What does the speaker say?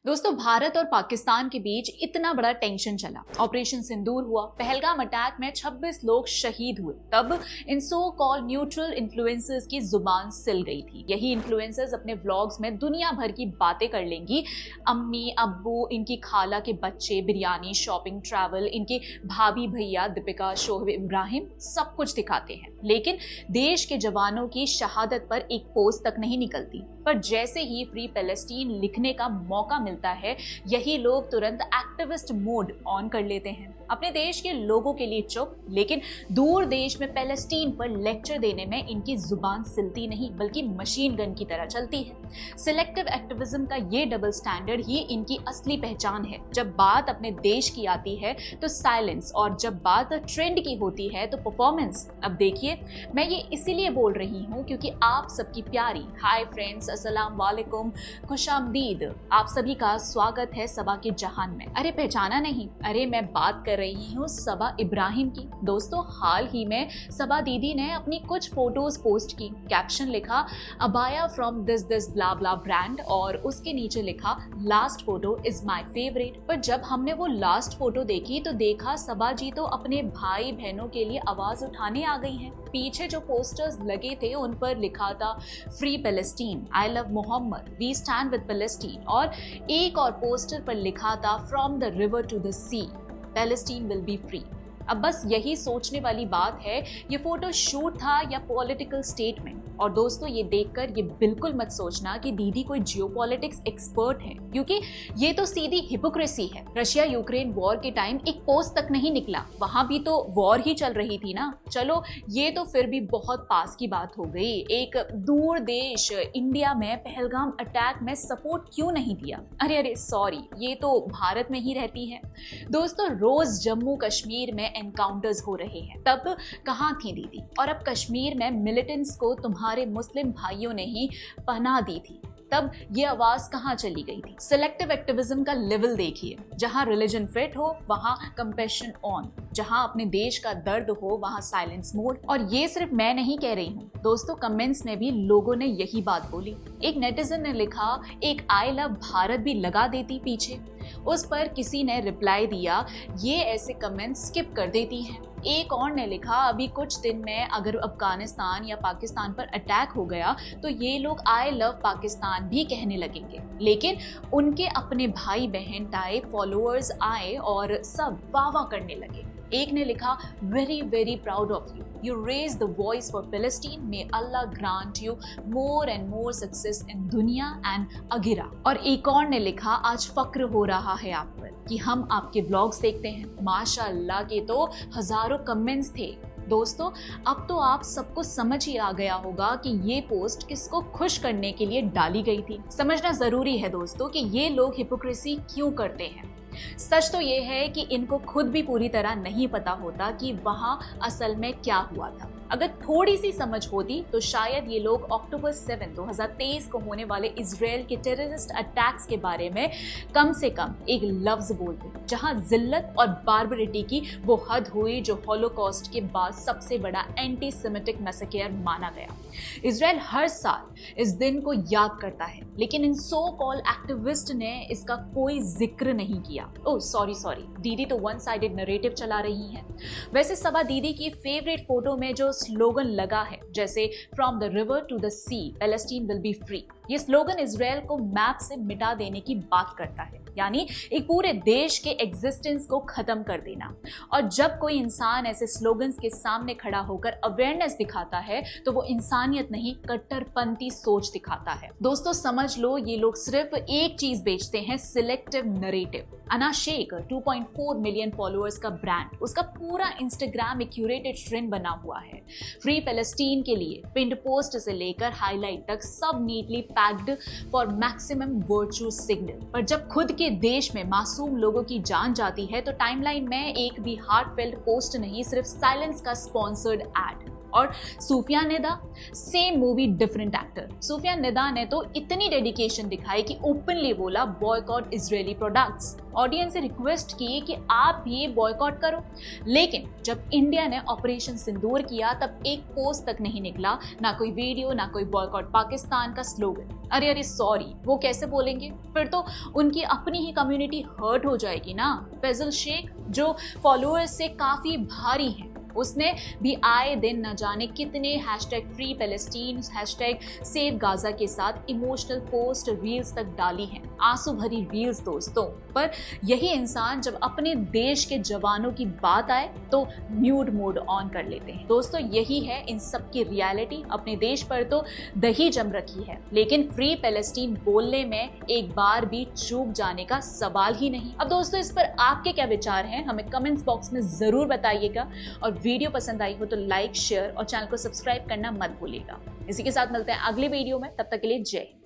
दोस्तों, भारत और पाकिस्तान के बीच इतना बड़ा टेंशन चला, ऑपरेशन सिंदूर हुआ, पहलगाम अटैक में 26 लोग शहीद हुए, तब इन सो कॉल न्यूट्रल इन्फ्लुएंसर्स की जुबान सिल गई थी। यही इन्फ्लुएंसर्स अपने व्लॉग्स में दुनिया भर की बातें कर लेंगी। अम्मी, अब्बू, इनकी खाला के बच्चे, बिरयानी, शॉपिंग, ट्रैवल, इनके भाभी, भैया, दीपिका, शोएब इब्राहिम, सब कुछ दिखाते हैं। लेकिन देश के जवानों की शहादत पर एक पोस्ट तक नहीं निकलती। पर जैसे ही फ्री पैलेस्टीन लिखने का मौका मिलता है, यही लोग तुरंत एक्टिविस्ट मोड ऑन कर लेते हैं। अपने देश के लोगों के लिए चुप, लेकिन दूर देश में पैलेस्टीन पर लेक्चर देने में इनकी जुबान सिलती नहीं, बल्कि मशीन गन की तरह चलती है। सिलेक्टिव एक्टिविज्म का ये डबल स्टैंडर्ड ही इनकी असली पहचान है। जब बात अपने देश की आती है तो साइलेंस, और जब बात ट्रेंड की होती है तो परफॉर्मेंस। अब देखिए, मैं ये इसीलिए बोल रही हूँ क्योंकि आप सबकी प्यारी हाय फ्रेंड्स, अस्सलाम वालेकुम, खुशामदीद, आप सभी का स्वागत है सबा के जहान में। अरे पहचाना नहीं? अरे मैं बात कर रही हूँ सबा इब्राहिम की। दोस्तों, हाल ही में सबा दीदी ने अपनी कुछ फोटोज पोस्ट की, कैप्शन लिखा abaya from this blah blah brand, और उसके नीचे लिखा last photo is my favourite. पर जब हमने वो लास्ट फोटो देखी तो देखा सबा जी तो अपने भाई बहनों के लिए आवाज उठाने आ गई हैं। पीछे जो पोस्टर्स लगे थे उन पर लिखा था free Palestine, I love Mohammed, we stand with Palestine, और एक और पोस्टर पर लिखा था from the river to the sea, Palestine will be free. अब बस यही सोचने वाली बात है, ये फोटो शूट था या पॉलिटिकल स्टेटमेंट। और दोस्तों, ये देखकर ये बिल्कुल मत सोचना कि दीदी कोई जियोपॉलिटिक्स एक्सपर्ट है, क्योंकि ये तो सीधी हिपोक्रेसी है। रशिया यूक्रेन वॉर के टाइम एक पोस्ट तक नहीं निकला, वहां भी तो वॉर ही चल रही थी ना। चलो, ये तो फिर भी बहुत पास की बात हो गई। एक दूर देश इंडिया में पहलगाम अटैक में सपोर्ट क्यों नहीं दिया? अरे सॉरी, ये तो भारत में ही रहती है। दोस्तों, रोज जम्मू कश्मीर में एनकाउंटर्स हो रहे हैं, तब कहाँ थी दीदी? और अब कश्मीर में मिलिटेंट्स को तुम्हारे मुस्लिम भाइयों ने ही पनाह दी थी, तब ये आवाज कहाँ चली गई थी? सिलेक्टिव एक्टिविज्म का लेवल देखिए, जहां रिलीजन फिट हो वहां कंपैशन ऑन, जहां अपने देश का दर्द हो वहां साइलेंस मोड। और ये सिर्फ मैं नहीं कह रही हूँ दोस्तों, कमेंट्स में भी लोगों ने यही बात बोली। एक नेटिजन ने लिखा एक आई लव भारत भी लगा देती पीछे। उस पर किसी ने रिप्लाई दिया ये ऐसे कमेंट्स स्किप कर देती हैं। एक और ने लिखा अभी कुछ दिन में अगर अफगानिस्तान या पाकिस्तान पर अटैक हो गया तो ये लोग आई लव पाकिस्तान भी कहने लगेंगे। लेकिन उनके अपने भाई बहन टाइप फॉलोअर्स आए और सब वाह वाह करने लगे। एक ने लिखा very very proud of you, you raise the voice for Palestine, may Allah grant you more and more success in दुनिया एंड अगिरा। और एक और ने लिखा आज फक्र हो रहा है आप पर कि हम आपके व्लॉग्स देखते हैं। माशाअल्लाह के तो हजारों कमेंट्स थे। दोस्तों, अब तो आप सबको समझ ही आ गया होगा कि ये पोस्ट किसको खुश करने के लिए डाली गई थी। समझना जरूरी है दोस्तों कि ये लोग हिपोक्रेसी क्यों करते हैं। सच तो ये है कि इनको खुद भी पूरी तरह नहीं पता होता कि वहां असल में क्या हुआ था। अगर थोड़ी सी समझ होती तो शायद ये लोग अक्टूबर 7, 2023 को होने वाले इजराइल के टेररिस्ट अटैक्स के बारे में कम से कम एक लफ्ज बोलते, जहां जिल्लत और बार्बरिटी की वो हद हुई जो हॉलोकॉस्ट के बाद सबसे बड़ा एंटी सेमिटिक मैसेकेयर माना गया। इजराइल हर साल इस दिन को याद करता है, लेकिन इन सो कॉल एक्टिविस्ट ने इसका कोई जिक्र नहीं किया। ओह सॉरी, दीदी तो वन साइडेड नरेटिव चला रही हैं। वैसे सबा दीदी की फेवरेट फोटो में जो स्लोगन लगा है, जैसे from the river to the sea, Palestine will be free, ये स्लोगन इजराइल को मैप से मिटा देने की बात करता है, यानी एक पूरे देश के एग्जिस्टेंस को खत्म कर देना। और जब कोई इंसान ऐसे स्लोगन्स के सामने खड़ा होकर अवेयरनेस दिखाता है तो वो इंसानियत नहीं, कट्टरपंथी सोच दिखाता है। दोस्तों, समझ लो ये लोग सिर्फ एक चीज बेचते हैं, सिलेक्टिव नरेटिव। अना शेख 2.4 मिलियन फॉलोअर्स का ब्रांड, उसका पूरा इंस्टाग्राम एक क्यूरेटेड ट्रेंड बना हुआ है। फ्री पैलेस्टीन के लिए पिंड पोस्ट से लेकर हाईलाइट तक सब neatly packed for maximum virtue signal. पर जब खुद के देश में मासूम लोगों की जान जाती है तो टाइमलाइन में एक भी हार्टफेल्ट पोस्ट नहीं, सिर्फ साइलेंस का स्पॉन्सर्ड एड। और Sufiyan Nida, same movie different actor. Sufiyan Nida ने तो इतनी डेडिकेशन दिखाई कि ओपनली बोला बॉयकॉट इजरायली प्रोडक्ट्स। ऑडियंस से रिक्वेस्ट की कि आप भी बॉयकॉट करो। लेकिन जब इंडिया ने ऑपरेशन सिंदूर किया तब एक पोस्ट तक नहीं निकला, ना कोई वीडियो, ना कोई बॉयकॉट पाकिस्तान का स्लोगन। अरे सॉरी, वो कैसे बोलेंगे? फिर तो उनकी अपनी ही कम्युनिटी हर्ट हो जाएगी ना। फैजल शेख जो फॉलोअर्स से काफी भारी हैं, उसने भी आए दिन न जाने कितने #फ्री पैलेस्टीन, #सेव गाजा के साथ इमोशनल पोस्ट रील्स तक डाली हैं, आंसू भरी रील्स दोस्तों। पर यही इंसान जब अपने देश के जवानों की बात आए तो म्यूट मोड ऑन कर लेते हैं। दोस्तों यही है इन सब की रियलिटी। अपने देश पर तो दही जम रखी है, लेकिन फ्री पैलेस्टीन बोलने में एक बार भी चूक जाने का सवाल ही नहीं। अब दोस्तों इस पर आपके क्या विचार हैं, हमें कमेंट्स बॉक्स में जरूर बताइएगा। और वीडियो पसंद आई हो तो लाइक, शेयर और चैनल को सब्सक्राइब करना मत भूलिएगा। इसी के साथ मिलते हैं अगली वीडियो में, तब तक के लिए जय हिंद।